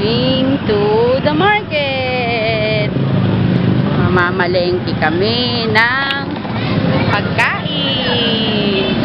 going to the market. Mamamalengke kami ng pagkain.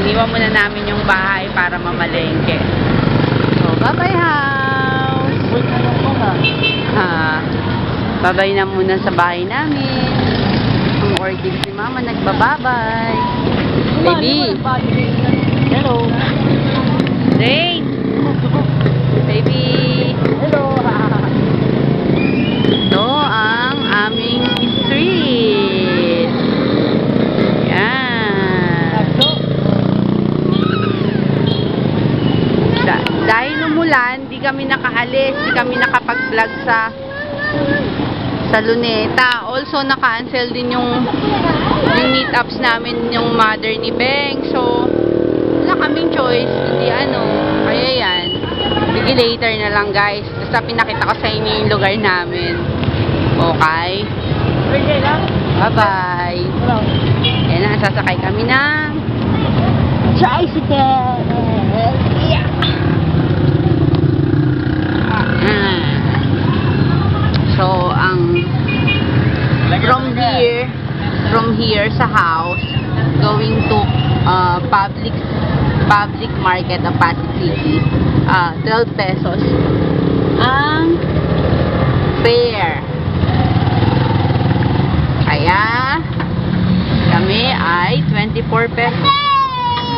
Iniwan muna namin yung bahay para mamalengke. So, bye-bye house. Bye-bye na muna sa bahay namin. Ang orchids ni mama nagbababay. Baby. Hello. Rain. Baby. Hello. Ito ang aming street. Yan. Dahil umulan, di kami nakaalis, di kami nakapag-vlog sa Luneta. Also, naka-cancel din yung meetups namin, yung mother ni Beng. So, wala kaming choice. Hindi kaya yan. Bigay later na lang guys. Basta pinakita ko sa inyo yung lugar namin. Okay? Bye-bye. Yan na, sasakay kami ng Tricycle. Yeah. So, from here sa house, going to public market of Pasig City, 12 pesos ang fare. Kaya kami ay 24 pesos.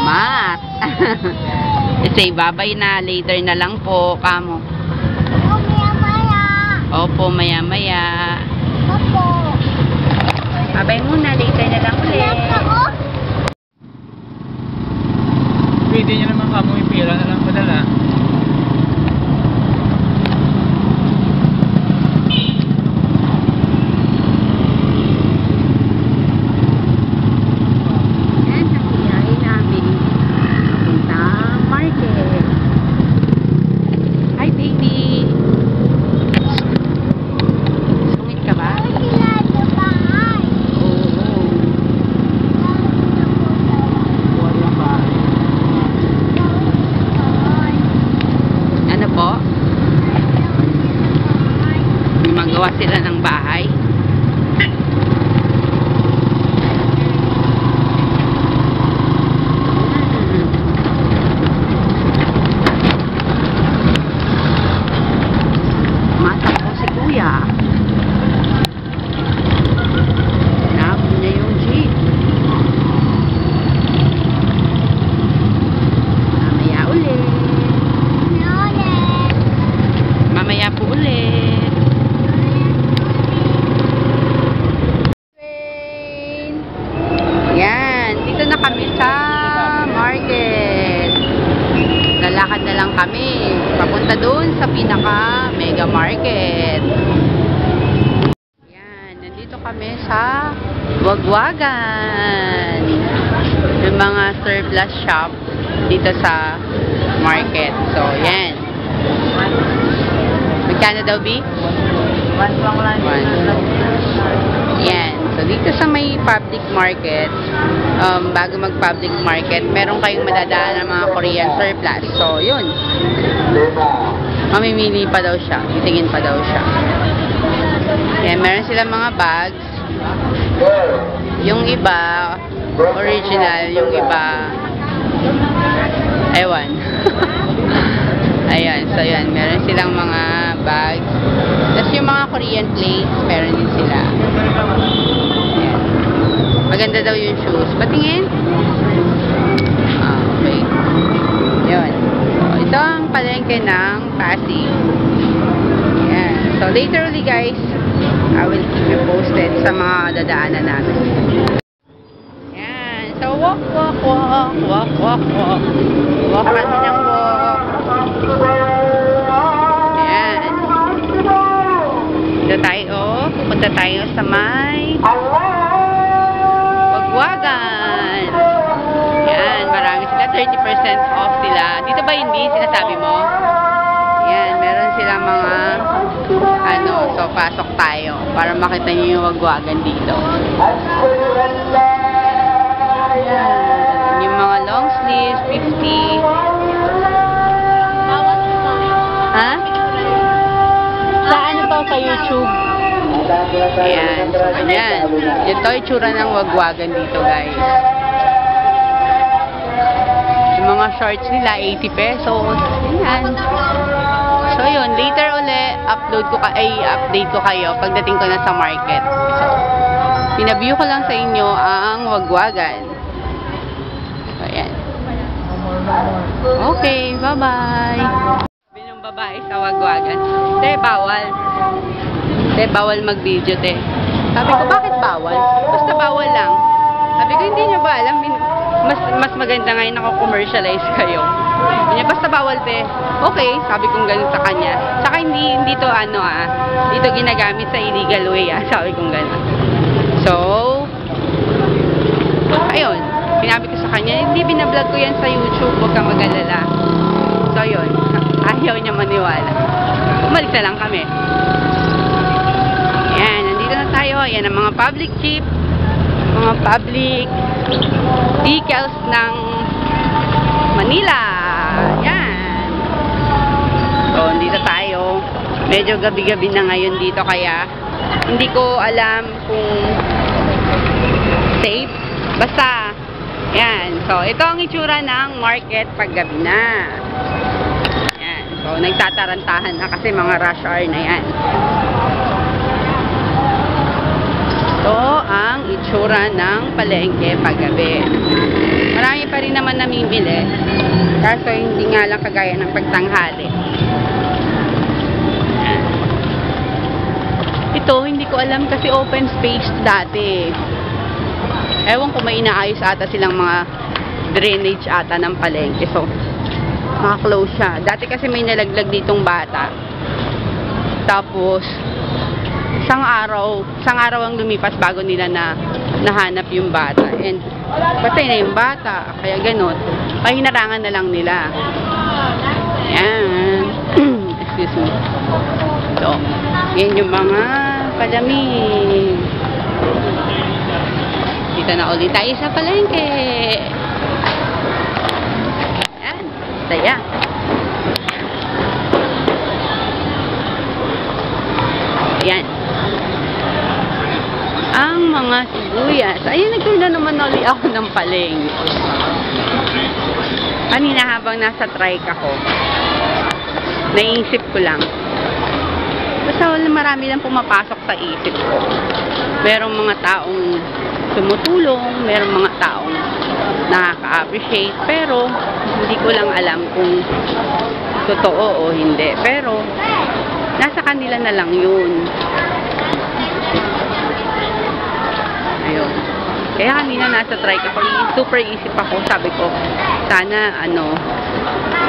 Mat. Say bye-bye na, later na lang po kamo. Opo, maya-maya. Opo. Bye-bye muna, later na lang ulit. Pwede nyo naman kamo ipira na lang padala. Yan, nakiyahin namin. Papuntang market. Hi, baby. Sumit ka ba? Magawa sila ng bahay. Matakbo si kuya. Nabon niya yung jeep. Mamaya ulit. Mamaya po ulit. Dito na kami sa market. Lalakad na lang kami. Papunta doon sa pinaka mega market. Yan. Nandito kami sa Wagwagan. Yung mga surplus shop dito sa market. So, yan. Magkano daw, B? 1 lang lang. Yan. So, dito sa may public market, bago mag-public market, meron kayong madadaan ng mga Korean surplus. So, yun. Mamimili pa daw siya. Titingin pa daw siya. Yan. Meron silang mga bags. Yung iba, original. Yung iba, ewan. Ayan. So, yan. Meron silang mga bags. Tapos yung mga Korean plates, meron din sila. Ayan. Maganda daw yung shoes. Patingin? Okay. Yun. So, ito ang palengke ng Pasig. Ayan. So, later ulit guys, I will keep you posted sa mga dadaanan namin. Ayan. So, walk. Walk kami ng walk. Ayan. Punta tayo sa may Wagwagan. Yan, marami sila. 30% off sila. Dito ba yun, B? Sinasabi mo? Yan, meron silang mga so pasok tayo para makita niyo yung Wagwagan dito. Yan, yung mga long sleeves, 50. Ha? YouTube. Ayan. So, ayan. Ito yung tsura ng wagwagan dito, guys. Yung mga shorts nila, 80 pesos. Ayan. So, yun. Later ulit, update ko kayo pagdating ko na sa market. So, pinabview ko lang sa inyo ang wagwagan. So, ayan. Okay, bye-bye. Binong babae sa wagwagan. Te, bawal. Te, bawal mag-video, te. Sabi ko, bakit bawal? Basta bawal lang. Sabi ko, hindi nyo ba alam? Mas maganda ngayon ako-commercialize kayo. Hindi, basta bawal, te. Okay, sabi kong ganun sa kanya. Saka hindi to dito ginagamit sa illegal way, sabi kong ganun. So, ayun. Sinabi ko sa kanya, hindi binablog ko yan sa YouTube, huwag kang mag-alala. So, yun. Ayaw niya maniwala. Umalis na lang kami. Ayan, nandito na tayo. Ayan ang mga public jeep, mga public vehicles ng Manila. Ayan. So, nandito tayo. Medyo gabi-gabi na ngayon dito, kaya hindi ko alam kung safe. Basta, yan. So, ito ang itsura ng market paggabi na. Yan. So, nagtatarantahan na kasi mga rush hour na yan. Ito ang itsura ng palengke paggabi. Marami pa rin naman namimili. Kaso, hindi nga lang kagaya ng pagtanghali. Yan. Ito, hindi ko alam kasi open space dati. Ewan ko, may inaayos ata silang mga drainage ata ng palengke. So, naka-close siya. Dati kasi may nalaglag ditong bata. Tapos, isang araw ang lumipas bago nila nahanap yung bata. And, patay na yung bata. Kaya ganun. Pahinarangan na lang nila. Ayan. Excuse me. So, yan yung mga palamig. Dito na ulit tayo sa palengke. Ayan. Saya. Ayan. Ang mga sibuyas. Ayan, nagtula naman ulit ako ng palengke. Kanina habang nasa trike ako, naisip ko lang. Basta marami lang pumapasok sa isip ko. Merong mga taong tumutulong, merong mga taong nakaka-appreciate, pero hindi ko lang alam kung totoo o hindi. Pero nasa kanila na lang yun. Ayun. Kaya kanina nasa trike ako, super isip ako, sabi ko, sana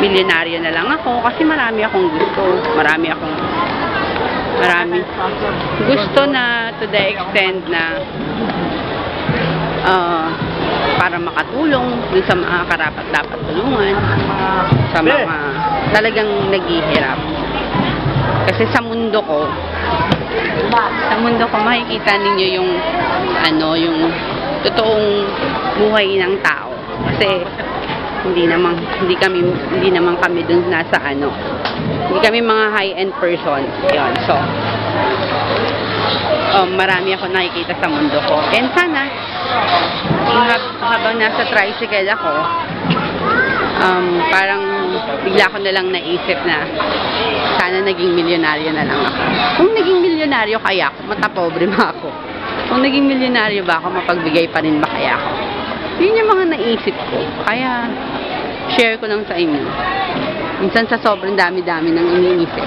milyonaryo na lang ako kasi marami akong gusto. Marami gusto na to the extent na para makatulong dun sa mga karapat dapat tulungan, sa mga talagang naghihirap. Kasi sa mundo ko makikita ninyo yung totoong buhay ng tao. Kasi hindi naman kami dun nasa hindi kami mga high-end person. Yun. So, marami ako nakikita sa mundo ko. And sana, habang nasa tricycle ako, parang bigla ko na lang naisip na sana naging milyonaryo na lang ako. Kung naging milyonaryo kaya ako, matapobre ba ako? Kung naging milyonaryo ba ako, mapagbigay pa rin ba kaya ako? Yun yung mga naisip ko. Kaya, share ko lang sa inyo. Minsan sa sobrang dami-dami ng iniisip,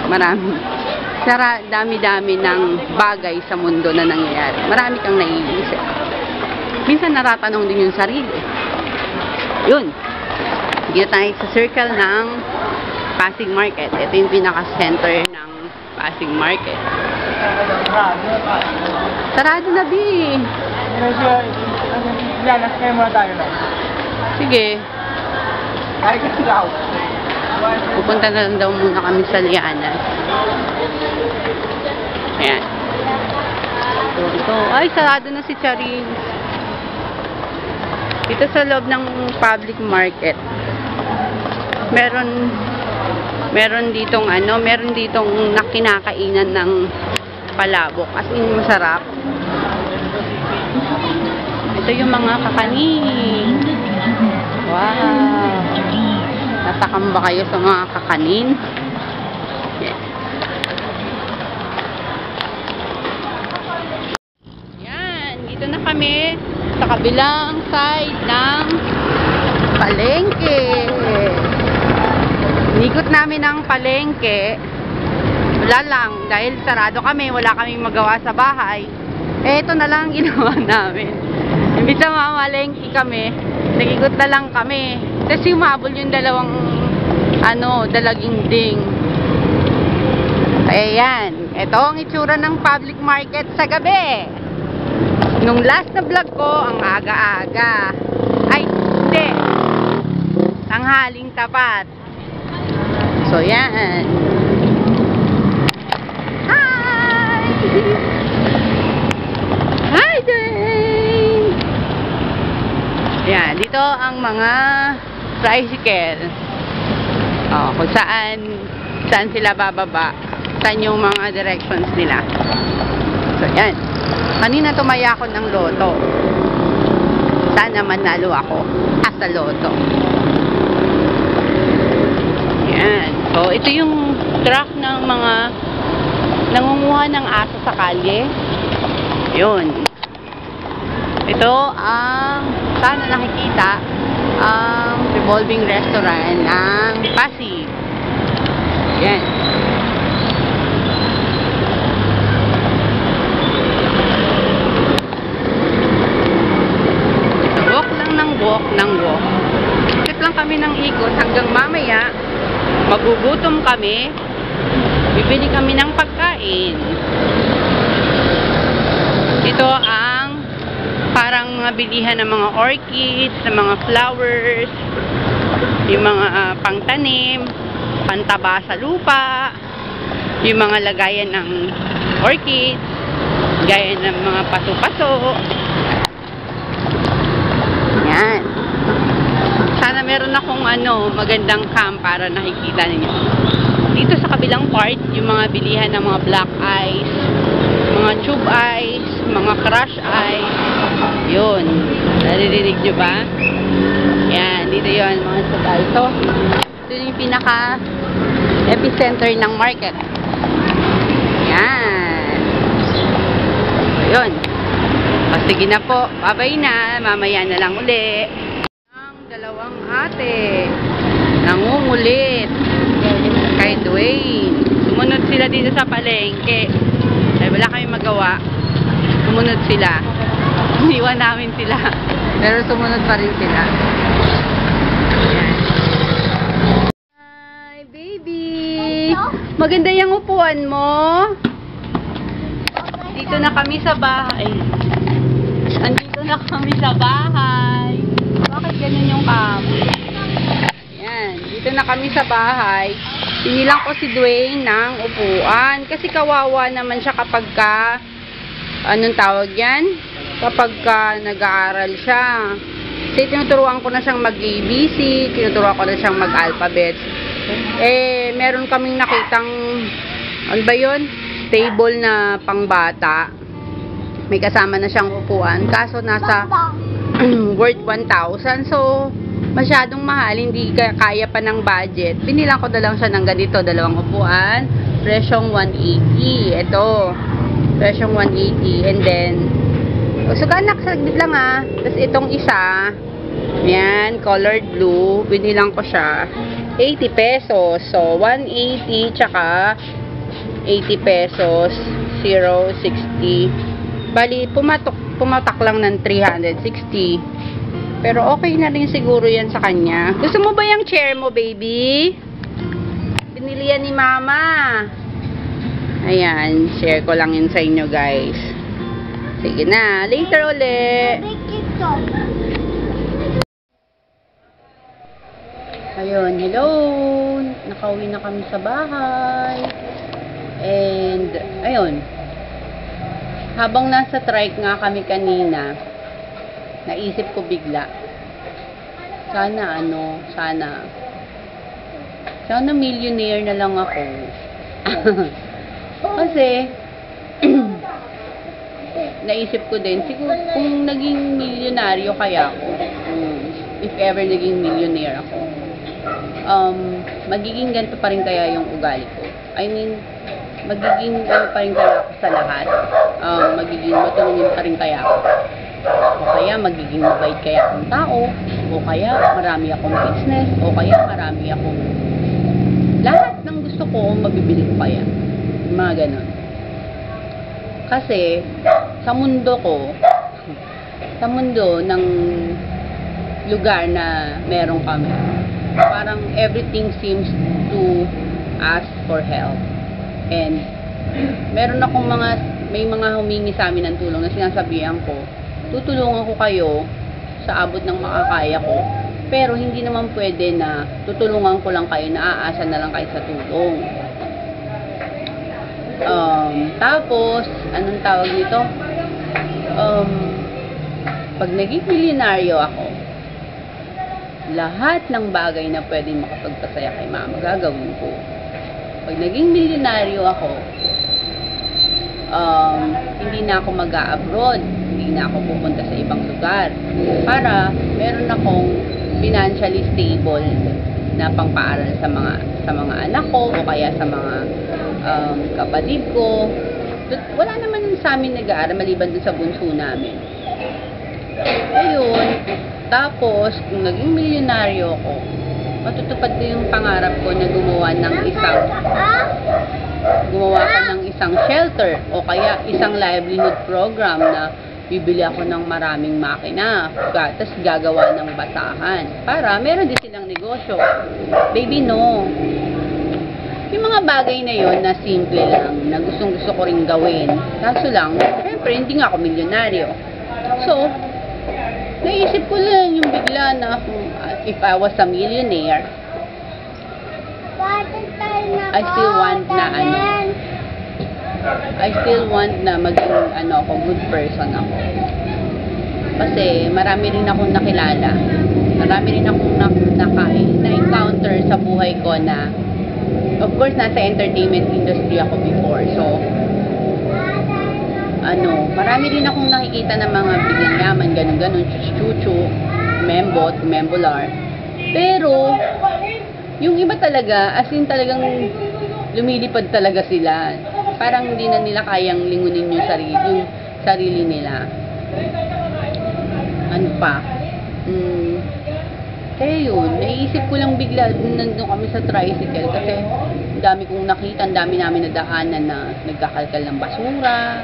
dami-dami ng bagay sa mundo na nangyayari. Marami kang naiisip. Minsan natatanong din yung sarili. Yun. Dito tayo sa circle ng Pasig Market. Ito yung pinaka-center ng Pasig Market. Sarado na, B. Sige. Pupunta na lang daw muna kami sa Lianas. Ayan. Ito. Ay, sarado na si Charis. Dito sa loob ng public market, meron ditong kinakainan ng palabok. As in, masarap. Ito yung mga kakanin. Wow! Natakam ba kayo sa mga kakanin? Yes. Yan. Dito na kami sa kabilang side ng palengke. Ikot namin ng palengke. Wala lang. Dahil sarado kami, wala kaming magawa sa bahay. Eh, ito na lang ginawa namin. Imbis na mamalengke kami, nag-ikot na lang kami. Kasi umabol yung dalawang, dalaging ding. Ayan. Ito ang itsura ng public market sa gabi. Nung last na vlog ko, ang aga-aga. Ay, hindi. Tanghaling tapat. So, yan. Hi! Hi, Dwayne! Yan, dito ang mga tricycle. Kung saan sila bababa. Saan yung mga directions nila. So, yan. Kanina tumaya ako ng loto. Sana manalo ako sa loto. Yan. So, ito yung truck ng mga nangunguha ng aso sa kalye. Yun. Ito ang sana nakikita ang revolving restaurant ng Pasig. Yan. So, walk ng walk. Ikot lang kami ng ikot hanggang mamaya magugutom kami, bibili kami ng pagkain. Ito ang parang mga bilihan ng mga orchids, ng mga flowers, yung mga pangtanim, pantaba sa lupa, yung mga lagayan ng orchids, gaya ng mga paso-paso. Yan. Sana meron akong magandang cam para nakikita ninyo. Dito sa kabilang part, yung mga bilihan ng mga black ice, mga tube ice, mga crush ice. Yun. Naririnig nyo ba? Yan. Dito yun, mga tube ice. So, ito yung pinaka epicenter ng market. Yan. So, yun. Sige na po. Bye-bye na. Mamaya na lang uli. Dalawang ate nangungulit kay Dwayne. Sumunod sila dito sa palengke. Ay wala kami magawa. Sumunod sila. Iniwan namin sila. Pero sumunod pa rin sila. Ayan. Hi, baby! Maganda yung upuan mo. Dito na kami sa bahay. Andito na kami sa bahay. Bakit ganun yung kamo? Yan. Dito na kami sa bahay. Pinilang ko si Dwayne ng upuan. Kasi kawawa naman siya kapag anong tawag yan? Kapag nag-aaral siya. Kasi tinuturuan ko na siyang mag-ABC. Tinuturuan ko na siyang mag-alphabets. Eh, meron kaming nakitang, ano ba yun? Table na pangbata. May kasama na siyang upuan. Kaso nasa worth 1,000. So, masyadong mahal. Hindi kaya pa ng budget. Binilang ko na lang siya ng ganito. Dalawang upuan. Presyong 180. Ito. Presyong 180. And then, so, kanak, saglit lang Tapos, itong isa, yan, colored blue. Binilang ko siya. 80 pesos. So, 180 tsaka 80 pesos. 0.60. Bali, pumatak lang ng 360. Pero okay na rin siguro yan sa kanya. Gusto mo ba yung chair mo, baby? Binili yan ni mama. Ayan, share ko lang yun sa inyo, guys. Sige na, later ulit. Ayun, hello. Nakauwi na kami sa bahay. And, ayun. Habang nasa trike nga kami kanina, naisip ko bigla, sana millionaire na lang ako. Kasi, naisip ko din, siguro kung naging milyonaryo kaya ako, if ever naging millionaire ako, magiging ganito pa rin kaya yung ugali ko. I mean, magiging ano pa rin kaya ako sa lahat. Magiging matulungin pa rin kaya ako. O kaya magiging mabait kaya akong tao, o kaya marami akong business, o kaya marami akong lahat ng gusto ko, mabibili ko kaya. Mga ganon. Kasi, sa mundo ko, sa mundo ng lugar na meron kami, parang everything seems to ask for help. And, meron akong may mga humingi sa amin ng tulong na sinasabihan ko, tutulungan ko kayo sa abot ng makakaya ko. Pero hindi naman pwede na tutulungan ko lang kayo, naaasa na lang kayo sa tulong. Tapos, anong tawag nito? Pag naging milyonaryo ako, lahat ng bagay na pwedeng makapagpasaya kay mama, gagawin ko. Pag naging milyonaryo ako, hindi na ako mag-a-abroad, hindi na ako pupunta sa ibang lugar para meron akong financially stable na pangpaaral sa mga anak ko o kaya sa mga kapatid ko. Wala naman sa amin nag-aaral maliban dun sa bunso namin. Ayun, tapos kung naging milyonaryo ako, matutupad ko yung pangarap ko na gumawa ka ng isang shelter o kaya isang livelihood program na bibili ako ng maraming makina, tapos gagawa ng basahan para meron din silang negosyo. Baby, no. Yung mga bagay na yon na simple lang, na gustong-gusto ko rin gawin. Kaso lang, syempre, hindi nga ako milyonaryo. So, naisip ko lang yung bigla na if I was a millionaire, I still want na maging ako, good person ako. Kasi marami rin akong nakilala. Marami rin akong na-encounter sa buhay ko na, of course, nasa entertainment industry ako before. So, marami rin akong nakikita ng mga biglang yaman, ganun-ganun, chuchu, membolar. Pero, yung iba talaga, as in talagang lumilipad talaga sila. Parang hindi na nila kayang lingunin yung sarili nila. Ano pa? Kaya yun, naisip ko lang bigla, nandun kami sa tricycle kasi ang dami kong nakita, ang dami namin nadaanan na nagkakalkal ng basura,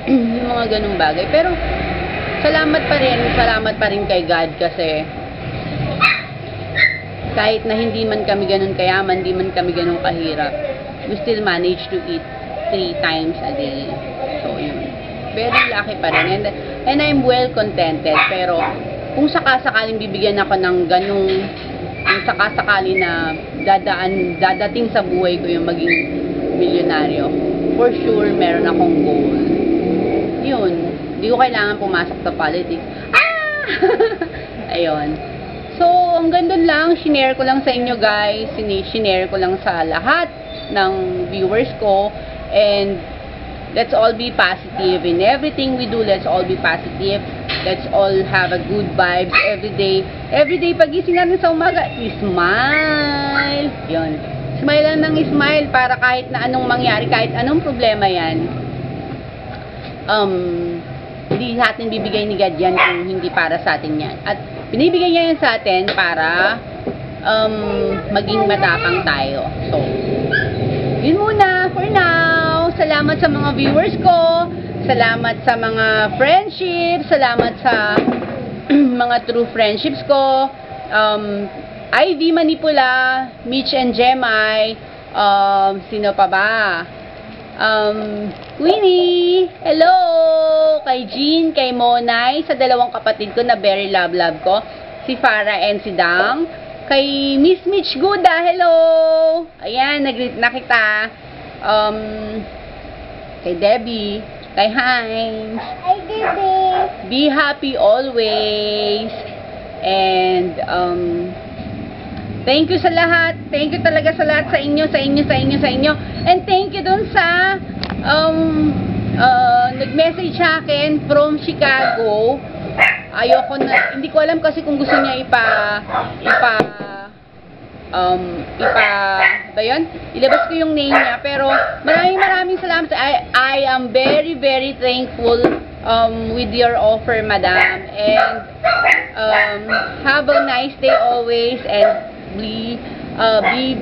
yung mga ganung bagay. Pero, salamat pa rin kay God kasi kahit na hindi man kami ganun kayaman, hindi man kami ganun kahirap, we still manage to eat 3 times a day. So, yun. Very lucky pa rin. And I'm well contented. Pero, kung sakasakaling bibigyan ako ng ganung, kung sakasakali na dadating sa buhay ko yung maging milyonaryo, for sure, meron akong goal. Yun. Hindi ko kailangan pumasok sa politics. Ayun. So, hanggang doon lang, shinare ko lang sa inyo guys, shinare ko lang sa lahat ng viewers ko, and let's all be positive in everything we do. Let's all be positive. Let's all have a good vibes every day. Every day, pagising natin sa umaga, smile. Yun. Smile lang ng smile para kahit na anong mangyari, kahit anong problema yan, hindi natin bibigay ni God yan kung hindi para sa atin yan. At binibigay niya yan sa atin para maging matapang tayo. So, yun muna for now. Salamat sa mga viewers ko. Salamat sa mga friendships. Salamat sa mga true friendships ko. Ivy Manipula, Mitch and Jemai. Sino pa ba? Queenie, hello! Kay Jean, kay Monay, sa dalawang kapatid ko na very love ko, si Farah and si Dang. Kay Miss Mitch Guda, hello! Ayan, nag-greet na kita. Kay Debbie, kay Heinz. Hi, Debbie. Be happy always. And, thank you sa lahat. Thank you talaga sa lahat sa inyo. And thank you dun sa nag-message sa akin from Chicago. Ayoko na, hindi ko alam kasi kung gusto niya ba yun? Ilabas ko yung name niya, pero maraming salamat. I am very thankful with your offer, madam, and have a nice day always, and be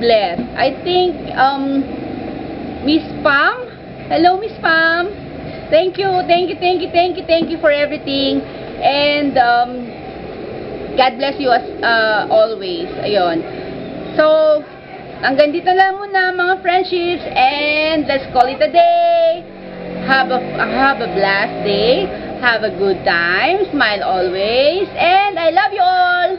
blessed. I think Miss Pam, hello Miss Pam, thank you for everything, and God bless you as always. Ayun. So, hanggang dito lang muna mga friendships, and let's call it a day. Have a blessed day. Have a good time. Smile always. And I love you all.